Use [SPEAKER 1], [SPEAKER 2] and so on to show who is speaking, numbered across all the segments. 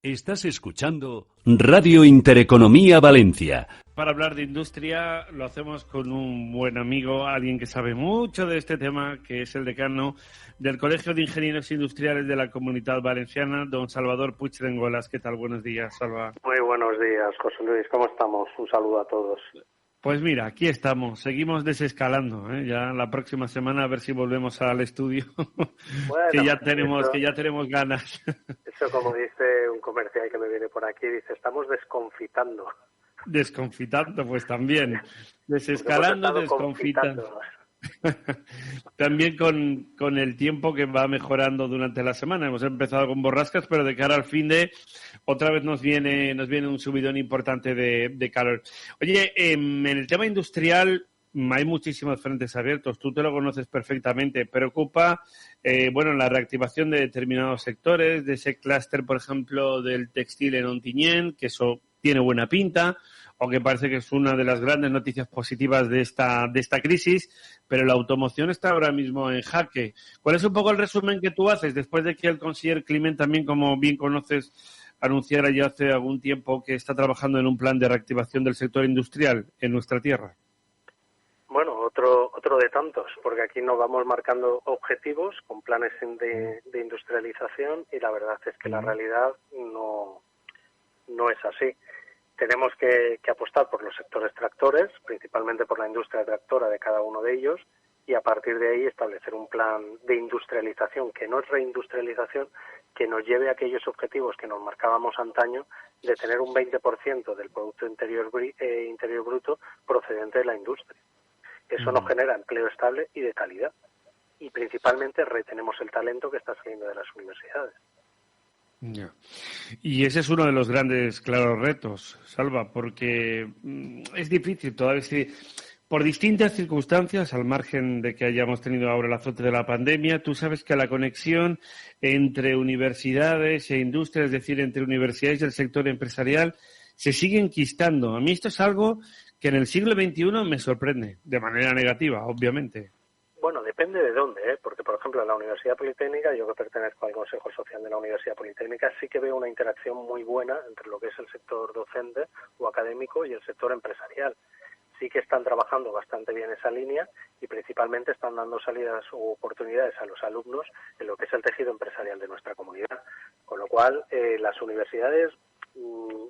[SPEAKER 1] Estás escuchando Radio Intereconomía Valencia.
[SPEAKER 2] Para hablar de industria lo hacemos con un buen amigo, alguien que sabe mucho de este tema, que es el decano del Colegio de Ingenieros Industriales de la Comunidad Valenciana, don Salvador Puig Rengolas. ¿Qué tal? Buenos días, Salva.
[SPEAKER 3] Muy buenos días, José Luis. ¿Cómo estamos? Un saludo a todos.
[SPEAKER 2] Pues mira, aquí estamos, seguimos desescalando, ¿eh? Ya la próxima semana a ver si volvemos al estudio,
[SPEAKER 3] Bueno,
[SPEAKER 2] que ya tenemos ganas.
[SPEAKER 3] Eso, como dice un comercial que me viene por aquí, dice, estamos desconfitando.
[SPEAKER 2] Desconfitando, pues también. Desescalando, desconfitando. También con el tiempo que va mejorando durante la semana. Hemos empezado con borrascas, pero de cara al fin de otra vez nos viene un subidón importante de calor. Oye, en el tema industrial hay muchísimos frentes abiertos. Tú te lo conoces perfectamente. Preocupa, la reactivación de determinados sectores, de ese clúster, por ejemplo, del textil en Ontinyent, que eso tiene buena pinta, aunque parece que es una de las grandes noticias positivas de esta crisis, pero la automoción está ahora mismo en jaque. ¿Cuál es un poco el resumen que tú haces después de que el conseller Climent, también como bien conoces, anunciara ya hace algún tiempo que está trabajando en un plan de reactivación del sector industrial en nuestra tierra?
[SPEAKER 3] Bueno, otro de tantos, porque aquí nos vamos marcando objetivos con planes de industrialización y la verdad es que la realidad no es así. Tenemos que apostar por los sectores tractores, principalmente por la industria tractora de cada uno de ellos, y a partir de ahí establecer un plan de industrialización, que no es reindustrialización, que nos lleve a aquellos objetivos que nos marcábamos antaño de tener un 20% del Producto Interior Bruto procedente de la industria. Eso nos genera empleo estable y de calidad. Y principalmente retenemos el talento que está saliendo de las universidades.
[SPEAKER 2] Ya. Y ese es uno de los grandes, claros retos, Salva, porque es difícil todavía, por distintas circunstancias, al margen de que hayamos tenido ahora el azote de la pandemia, tú sabes que la conexión entre universidades e industria, es decir, entre universidades y el sector empresarial, se sigue enquistando. A mí esto es algo que en el siglo XXI me sorprende, de manera negativa, obviamente.
[SPEAKER 3] Bueno, depende de dónde, porque por ejemplo en la Universidad Politécnica, yo que pertenezco al Consejo Social de la Universidad Politécnica, sí que veo una interacción muy buena entre lo que es el sector docente o académico y el sector empresarial. Sí que están trabajando bastante bien esa línea y principalmente están dando salidas u oportunidades a los alumnos en lo que es el tejido empresarial de nuestra comunidad. Con lo cual, las universidades,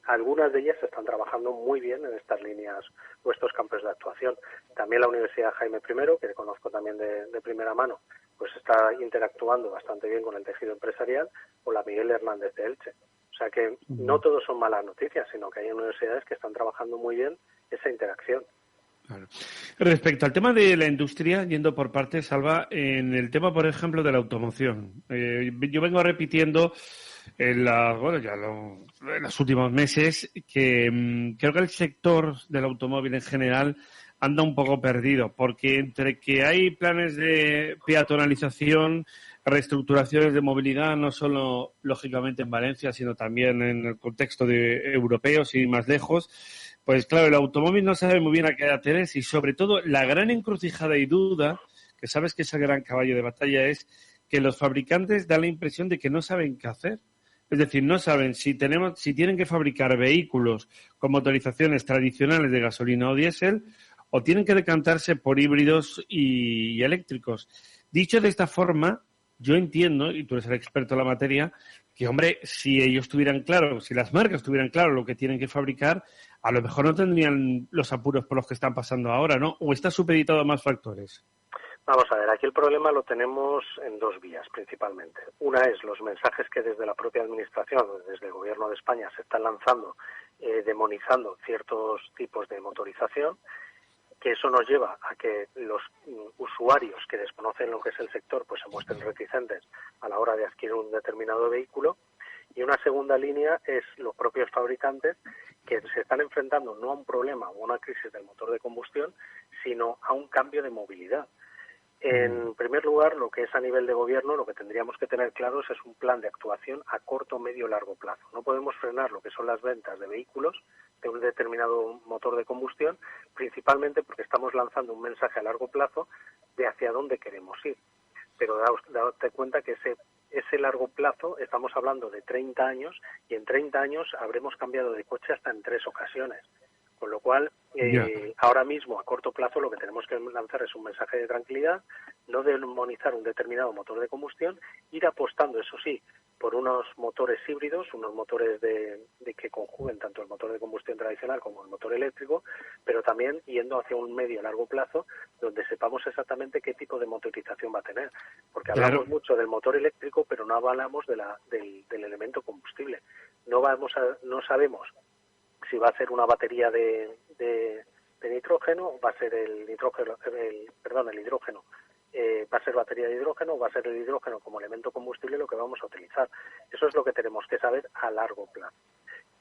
[SPEAKER 3] algunas de ellas están trabajando muy bien en estas líneas o estos campos de actuación. También la Universidad Jaime I, que conozco también de primera mano, pues está interactuando bastante bien con el tejido empresarial, o la Miguel Hernández de Elche. O sea que no todos son malas noticias, sino que hay universidades que están trabajando muy bien esa interacción.
[SPEAKER 2] Claro. Respecto al tema de la industria, yendo por partes, Salva, en el tema, por ejemplo, de la automoción, yo vengo repitiendo en los últimos meses que creo que el sector del automóvil en general anda un poco perdido, porque entre que hay planes de peatonalización, reestructuraciones de movilidad, no solo lógicamente en Valencia, sino también en el contexto de europeos y más lejos, pues claro, el automóvil no sabe muy bien a qué edad es, y sobre todo la gran encrucijada y duda, que sabes que es el gran caballo de batalla, es que los fabricantes dan la impresión de que no saben qué hacer. Es decir, no saben si tienen que fabricar vehículos con motorizaciones tradicionales de gasolina o diésel, o tienen que decantarse por híbridos y eléctricos. Dicho de esta forma, yo entiendo, y tú eres el experto en la materia, que, hombre, si ellos tuvieran claro, si las marcas tuvieran claro lo que tienen que fabricar, a lo mejor no tendrían los apuros por los que están pasando ahora, ¿no? ¿O está supeditado a más factores?
[SPEAKER 3] Vamos a ver, aquí el problema lo tenemos en dos vías principalmente. Una es los mensajes que desde la propia Administración, desde el Gobierno de España, se están lanzando, demonizando ciertos tipos de motorización, que eso nos lleva a que los usuarios que desconocen lo que es el sector pues se muestren reticentes a la hora de adquirir un determinado vehículo. Y una segunda línea es los propios fabricantes, que se están enfrentando no a un problema o a una crisis del motor de combustión, sino a un cambio de movilidad. En primer lugar, lo que es a nivel de gobierno, lo que tendríamos que tener claros es un plan de actuación a corto, medio y largo plazo. No podemos frenar lo que son las ventas de vehículos de un determinado motor de combustión, principalmente porque estamos lanzando un mensaje a largo plazo de hacia dónde queremos ir. Pero date cuenta que ese ese largo plazo, estamos hablando de 30 años, y en 30 años habremos cambiado de coche hasta en 3 ocasiones. Con lo cual, ahora mismo, a corto plazo, lo que tenemos que lanzar es un mensaje de tranquilidad, no demonizar un determinado motor de combustión, ir apostando, eso sí, por unos motores híbridos, unos motores de que conjuguen tanto el motor de combustión tradicional como el motor eléctrico, pero también yendo hacia un medio a largo plazo donde sepamos exactamente qué tipo de motorización va a tener. Porque hablamos mucho del motor eléctrico, pero no hablamos del elemento combustible. No sabemos si va a ser una batería de nitrógeno, o va a ser el hidrógeno, va a ser batería de hidrógeno, o va a ser el hidrógeno como elemento combustible lo que vamos a utilizar. Eso es lo que tenemos que saber a largo plazo.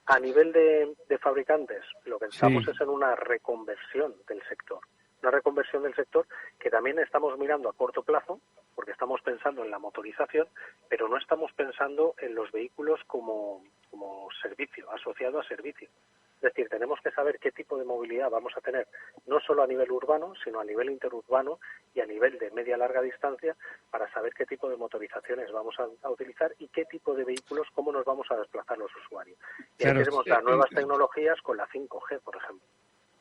[SPEAKER 3] A nivel de fabricantes, lo que estamos es en una reconversión del sector. Una reconversión del sector que también estamos mirando a corto plazo, porque estamos pensando en la motorización, pero no estamos pensando en los vehículos como servicio, asociado a servicio. Es decir, tenemos que saber qué tipo de movilidad vamos a tener, no solo a nivel urbano, sino a nivel interurbano y a nivel de media-larga distancia, para saber qué tipo de motorizaciones vamos a utilizar y qué tipo de vehículos, cómo nos vamos a desplazar los usuarios. Y ahí tenemos las nuevas tecnologías con la 5G, por ejemplo.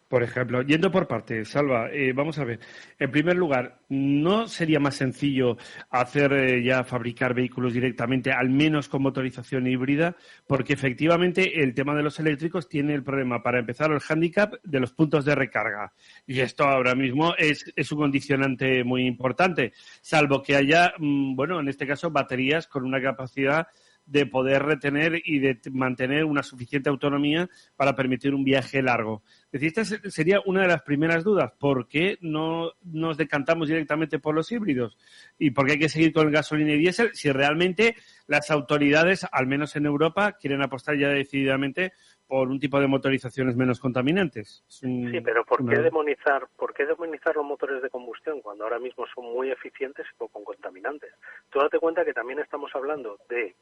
[SPEAKER 2] Por ejemplo, yendo por partes, Salva, vamos a ver. En primer lugar, ¿no sería más sencillo fabricar vehículos directamente, al menos con motorización híbrida? Porque efectivamente el tema de los eléctricos tiene el problema, para empezar, el hándicap de los puntos de recarga. Y esto ahora mismo es un condicionante muy importante, salvo que haya, en este caso, baterías con una capacidad de poder retener y de mantener una suficiente autonomía para permitir un viaje largo. Es decir, esta sería una de las primeras dudas. ¿Por qué no nos decantamos directamente por los híbridos? ¿Y por qué hay que seguir con el gasolina y diésel si realmente las autoridades, al menos en Europa, quieren apostar ya decididamente por un tipo de motorizaciones menos contaminantes?
[SPEAKER 3] Sí, pero ¿por qué demonizar los motores de combustión cuando ahora mismo son muy eficientes y poco contaminantes? Tú date cuenta que también estamos hablando de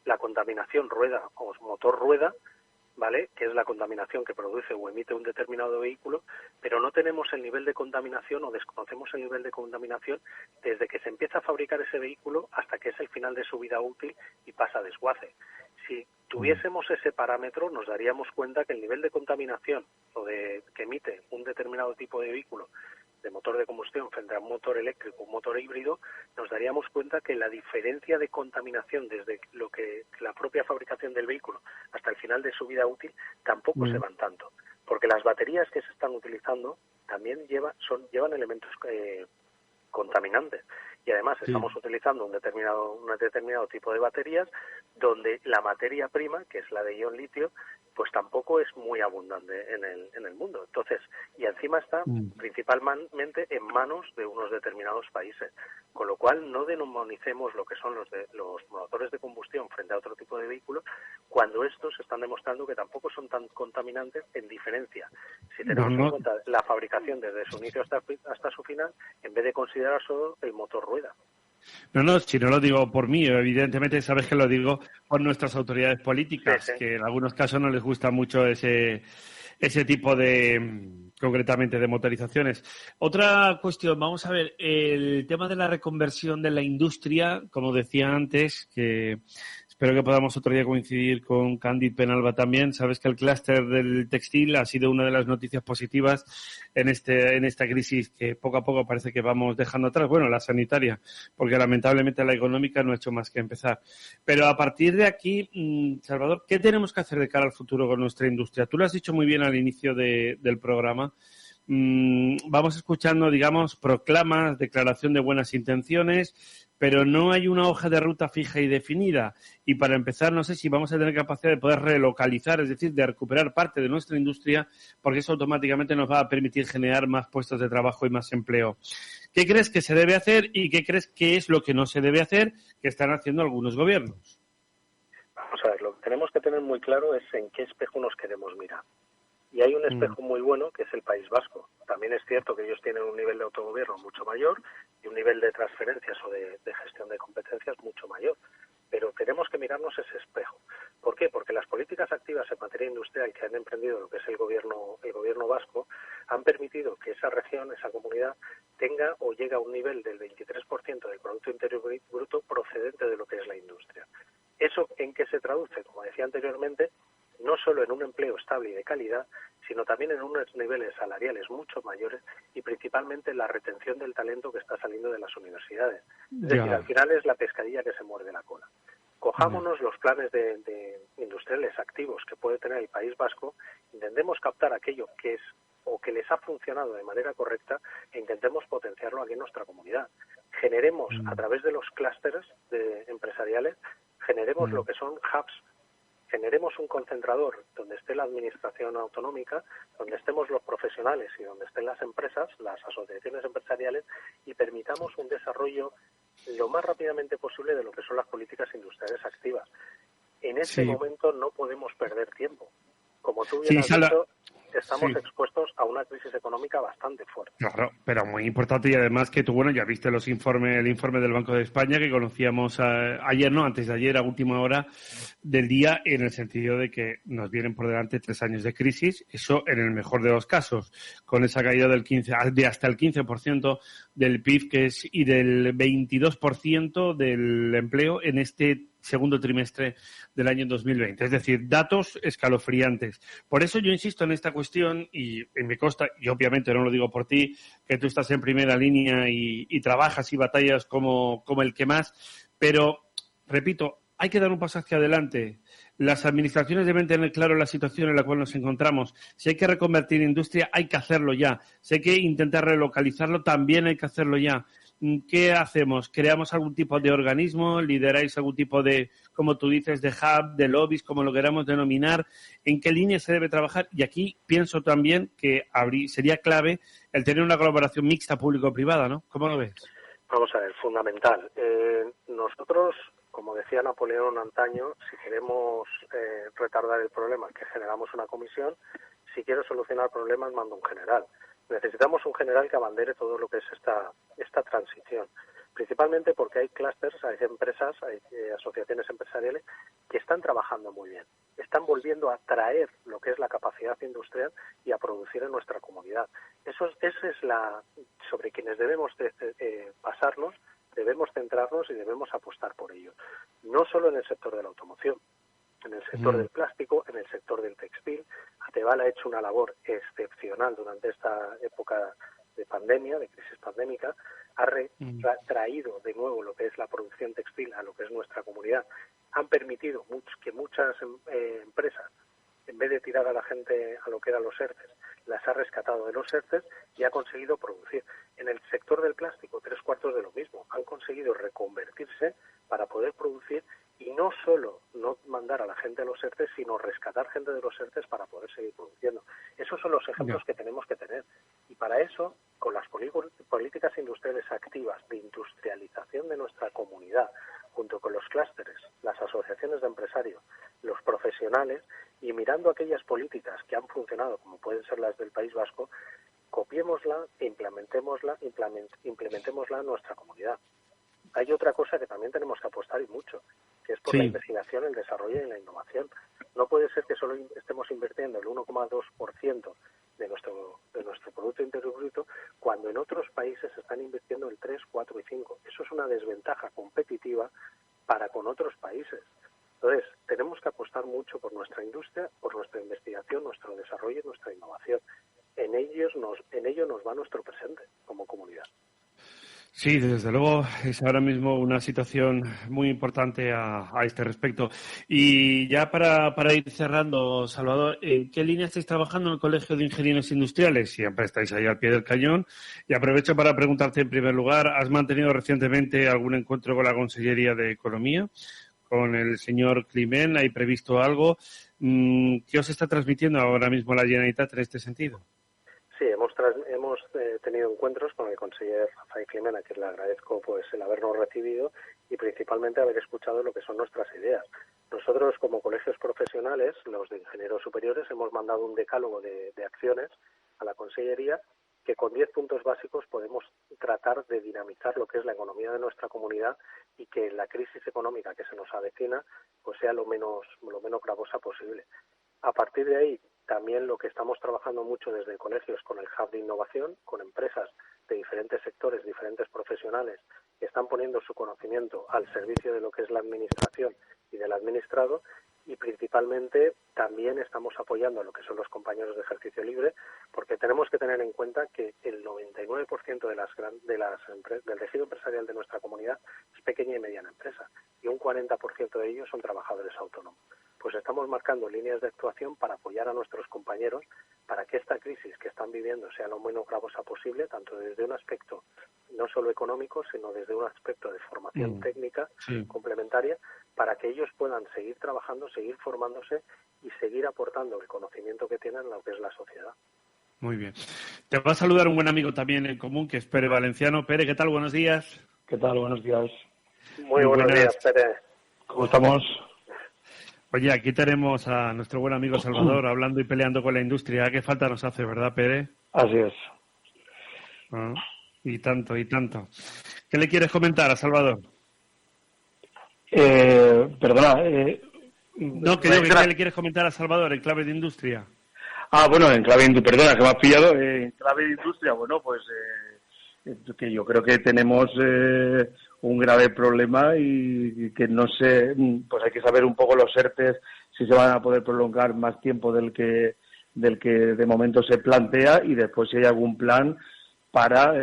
[SPEAKER 3] la contaminación rueda o motor rueda, ¿vale? Que es la contaminación que produce o emite un determinado vehículo, pero no tenemos el nivel de contaminación o desconocemos el nivel de contaminación desde que se empieza a fabricar ese vehículo hasta que es el final de su vida útil y pasa a desguace. Si tuviésemos ese parámetro, nos daríamos cuenta que el nivel de contaminación que emite un determinado tipo de vehículo de motor de combustión frente a un motor eléctrico, un motor híbrido, nos daríamos cuenta que la diferencia de contaminación desde lo que la propia fabricación del vehículo hasta el final de su vida útil tampoco se van tanto, porque las baterías que se están utilizando también llevan elementos contaminantes. Y además estamos utilizando un determinado tipo de baterías donde la materia prima, que es la de ion litio, pues tampoco es muy abundante en el mundo. Entonces, y encima está principalmente en manos de unos determinados países. Con lo cual, no demonicemos lo que son los motores de combustión frente a otro tipo de vehículos, cuando estos están demostrando que tampoco son tan contaminantes, en diferencia. Si tenemos en cuenta la fabricación desde su inicio hasta su final, en vez de considerar solo el motor rueda.
[SPEAKER 2] No, si no lo digo por mí, evidentemente sabes que lo digo por nuestras autoridades políticas, que en algunos casos no les gusta mucho ese tipo concretamente, de motorizaciones. Otra cuestión, vamos a ver, el tema de la reconversión de la industria, como decía antes, que espero que podamos otro día coincidir con Cándid Penalba también. Sabes que el clúster del textil ha sido una de las noticias positivas en esta crisis que poco a poco parece que vamos dejando atrás. Bueno, la sanitaria, porque lamentablemente la económica no ha hecho más que empezar. Pero a partir de aquí, Salvador, ¿qué tenemos que hacer de cara al futuro con nuestra industria? Tú lo has dicho muy bien al inicio del programa. Vamos escuchando, digamos, proclamas, declaración de buenas intenciones, pero no hay una hoja de ruta fija y definida. Y para empezar, no sé si vamos a tener capacidad de poder relocalizar, es decir, de recuperar parte de nuestra industria, porque eso automáticamente nos va a permitir generar más puestos de trabajo y más empleo. ¿Qué crees que se debe hacer y qué crees que es lo que no se debe hacer, que están haciendo algunos gobiernos?
[SPEAKER 3] Vamos a ver, lo que tenemos que tener muy claro es en qué espejo nos queremos mirar. Y hay un espejo muy bueno que es el País Vasco. También es cierto que ellos tienen un nivel de autogobierno mucho mayor y un nivel de transferencias o de gestión de competencias mucho mayor. Pero tenemos que mirarnos ese espejo. ¿Por qué? Porque las políticas activas en materia industrial que han emprendido lo que es el gobierno vasco han permitido que esa región, esa comunidad, tenga o llegue a un nivel del 23% del Producto Interior Bruto procedente traduce, como decía anteriormente, no solo en un empleo estable y de calidad, sino también en unos niveles salariales mucho mayores y principalmente en la retención del talento que está saliendo de las universidades. Es decir, al final es la pescadilla que se muerde la cola. Cojámonos los planes de industriales activos que puede tener el País Vasco, intentemos captar aquello que es o que les ha funcionado de manera correcta e intentemos potenciarlo aquí en nuestra comunidad. Generemos a través de los clústeres empresariales, generemos lo que son hubs, generemos un concentrador donde esté la administración autonómica, donde estemos los profesionales y donde estén las empresas, las asociaciones empresariales, y permitamos un desarrollo lo más rápidamente posible de lo que son las políticas industriales activas. En este momento no podemos perder tiempo. Como tú bien has dicho, estamos expuestos a una crisis económica bastante fuerte.
[SPEAKER 2] Claro, pero muy importante, y además que tú, bueno, ya viste el informe del Banco de España que conocíamos ayer, no, antes de ayer, a última hora del día, en el sentido de que nos vienen por delante 3 años de crisis, eso en el mejor de los casos, con esa caída de hasta el 15% del PIB y del 22% del empleo en este segundo trimestre del año 2020. Es decir, datos escalofriantes. Por eso yo insisto en esta cuestión y me consta, y obviamente no lo digo por ti, que tú estás en primera línea y trabajas y batallas como el que más, pero, repito, hay que dar un paso hacia adelante. Las administraciones deben tener claro la situación en la cual nos encontramos. Si hay que reconvertir industria, hay que hacerlo ya. Si hay que intentar relocalizarlo, también hay que hacerlo ya. ¿Qué hacemos? ¿Creamos algún tipo de organismo? ¿Lideráis algún tipo de, como tú dices, de hub, de lobbies, como lo queramos denominar? ¿En qué línea se debe trabajar? Y aquí pienso también que sería clave el tener una colaboración mixta público-privada, ¿no? ¿Cómo lo ves?
[SPEAKER 3] Vamos a ver, fundamental. Nosotros, como decía Napoleón antaño, si queremos retardar el problema, que generamos una comisión. Si quiero solucionar problemas, mando un general. Necesitamos un general que abandere todo lo que es esta transición, principalmente porque hay clústeres, hay empresas, hay asociaciones empresariales que están trabajando muy bien, están volviendo a traer lo que es la capacidad industrial y a producir en nuestra comunidad. Esa es sobre quienes debemos pasarnos, debemos centrarnos y debemos apostar por ello, no solo en el sector de la automoción, en el sector del plástico, en el sector del textil. Ateval ha hecho una labor excepcional durante esta época de pandemia, de crisis pandémica, ha traído de nuevo lo que es la producción textil a lo que es nuestra comunidad. Han permitido que muchas empresas, en vez de tirar a la gente a lo que eran los ERTES, las ha rescatado de los ERTES y ha conseguido producir. En el sector del plástico, 3/4 de lo mismo. Han conseguido reconvertirse para poder producir y no solo no mandar a la gente a los ERTES, sino rescatar gente de los ERTES para poder seguir produciendo. Esos son los ejemplos que tenemos que tener. Y para eso, con las políticas industriales activas de industrialización de nuestra comunidad, junto con los clústeres, las asociaciones de empresarios, los profesionales, y mirando aquellas políticas que han funcionado, como pueden ser las del País Vasco, copiémosla e implementémosla en nuestra comunidad. Hay otra cosa que también tenemos que apostar y mucho, que es por la investigación, el desarrollo y la innovación. No puede ser que solo estemos invirtiendo el 1,2% de nuestro Producto Interior Bruto, cuando en otros países están invirtiendo el 3, 4 y 5. Eso es una desventaja competitiva para con otros países. Entonces, tenemos que apostar mucho por nuestra industria, por nuestra investigación, nuestro desarrollo y nuestra innovación. En ello nos va nuestro presente como comunidad.
[SPEAKER 2] Sí, desde luego es ahora mismo una situación muy importante a este respecto. Y ya para ir cerrando, Salvador, ¿en qué línea estáis trabajando en el Colegio de Ingenieros Industriales? Siempre estáis ahí al pie del cañón. Y aprovecho para preguntarte en primer lugar, ¿has mantenido recientemente algún encuentro con la Consellería de Economía, con el señor Climent? ¿Hay previsto algo? ¿Qué os está transmitiendo ahora mismo la Generalitat en este sentido?
[SPEAKER 3] Sí, hemos tenido encuentros con el conseller Rafael Climent, a quien le agradezco pues el habernos recibido y principalmente haber escuchado lo que son nuestras ideas. Nosotros, como colegios profesionales, los de ingenieros superiores, hemos mandado un decálogo de acciones a la Consellería que con 10 puntos básicos podemos tratar de dinamizar lo que es la economía de nuestra comunidad y que la crisis económica que se nos avecina pues sea lo menos gravosa posible. A partir de ahí, también lo que estamos trabajando mucho desde colegios con el Hub de Innovación, con empresas de diferentes sectores, diferentes profesionales, que están poniendo su conocimiento al servicio de lo que es la administración y del administrado, y principalmente también estamos apoyando a lo que son los compañeros de ejercicio libre, porque tenemos que tener en cuenta que el 99% del tejido empresarial de nuestra comunidad es pequeña y mediana empresa, y un 40% de ellos son trabajadores autónomos. Pues estamos marcando líneas de actuación para apoyar a nuestros compañeros para que esta crisis que están viviendo sea lo menos gravosa posible, tanto desde un aspecto no solo económico, sino desde un aspecto de formación técnica complementaria, para que ellos puedan seguir trabajando, seguir formándose y seguir aportando el conocimiento que tienen en lo que es la sociedad.
[SPEAKER 2] Muy bien. Te va a saludar un buen amigo también en común, que es Pere Valenciano. Pere, ¿qué tal? Buenos días.
[SPEAKER 4] ¿Qué tal? Buenos días.
[SPEAKER 3] Muy buenos días, Pere.
[SPEAKER 4] ¿Cómo estamos?
[SPEAKER 2] Oye, aquí tenemos a nuestro buen amigo Salvador hablando y peleando con la industria. ¿Qué falta nos hace, verdad, Pere?
[SPEAKER 4] Así es.
[SPEAKER 2] Y tanto, y tanto. ¿Qué le quieres comentar a Salvador?
[SPEAKER 4] Perdona.
[SPEAKER 2] No, que digo, ¿qué le quieres comentar a Salvador en clave de industria?
[SPEAKER 4] Bueno, en clave de industria, perdona, que me has pillado. En clave de industria, bueno, pues que yo creo que tenemos un grave problema y que no sé, pues hay que saber un poco los ERTEs si se van a poder prolongar más tiempo del que de momento se plantea, y después si hay algún plan para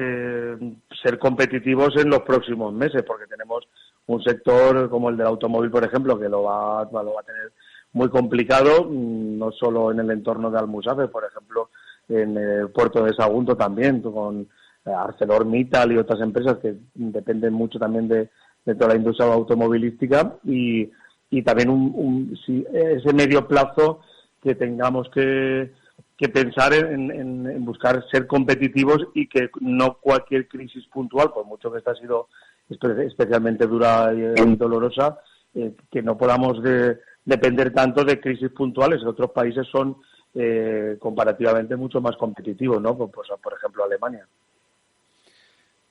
[SPEAKER 4] ser competitivos en los próximos meses, porque tenemos un sector como el del automóvil, por ejemplo, que lo va a tener muy complicado, no solo en el entorno de Almusafe, por ejemplo, en el puerto de Sagunto también, con ArcelorMittal y otras empresas que dependen mucho también de toda la industria automovilística, y también ese medio plazo que tengamos que pensar en buscar ser competitivos, y que no cualquier crisis puntual, por mucho que esta ha sido especialmente dura y dolorosa, que no podamos depender tanto de crisis puntuales. Otros países son comparativamente mucho más competitivos, ¿no? Pues, por ejemplo, Alemania.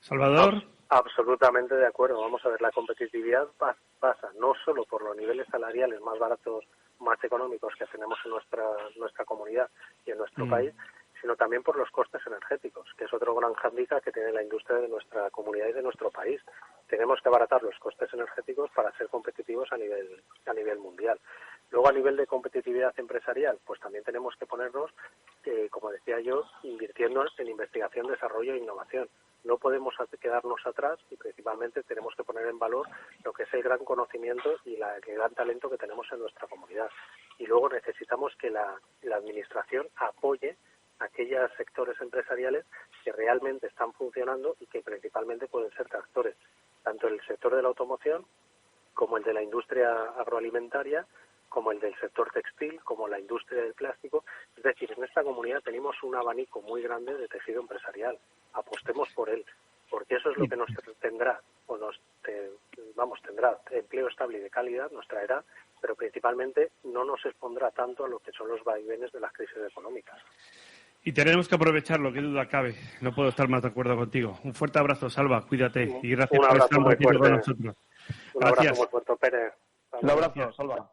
[SPEAKER 2] Salvador.
[SPEAKER 3] Absolutamente de acuerdo. Vamos a ver, la competitividad pasa no solo por los niveles salariales más baratos, más económicos que tenemos en nuestra comunidad y en nuestro país, sino también por los costes energéticos, que es otro gran hándicap que tiene la industria de nuestra comunidad y de nuestro país. Tenemos que abaratar los costes energéticos para ser competitivos a nivel mundial. Luego, a nivel de competitividad empresarial, pues también tenemos que ponernos, como decía yo, invirtiendo en investigación, desarrollo e innovación. No podemos quedarnos atrás, y principalmente tenemos que poner en valor lo que es el gran conocimiento y el gran talento que tenemos en nuestra comunidad. Y luego necesitamos que la administración apoye aquellos sectores empresariales que realmente están funcionando y que principalmente pueden ser tractores, tanto el sector de la automoción como el de la industria agroalimentaria, como el del sector textil, como la industria del plástico. Es decir, en esta comunidad tenemos un abanico muy grande de tejido empresarial. Apostemos por él, porque eso es lo que nos tendrá, tendrá empleo estable y de calidad, nos traerá, pero principalmente no nos expondrá tanto a lo que son los vaivenes de las crisis económicas.
[SPEAKER 2] Y tenemos que aprovecharlo, qué duda cabe. No puedo estar más de acuerdo contigo. Un fuerte abrazo, Salva, cuídate. Y gracias por estar un ratito con nosotros.
[SPEAKER 3] Un abrazo muy fuerte, Pérez.
[SPEAKER 4] Un abrazo, Salva.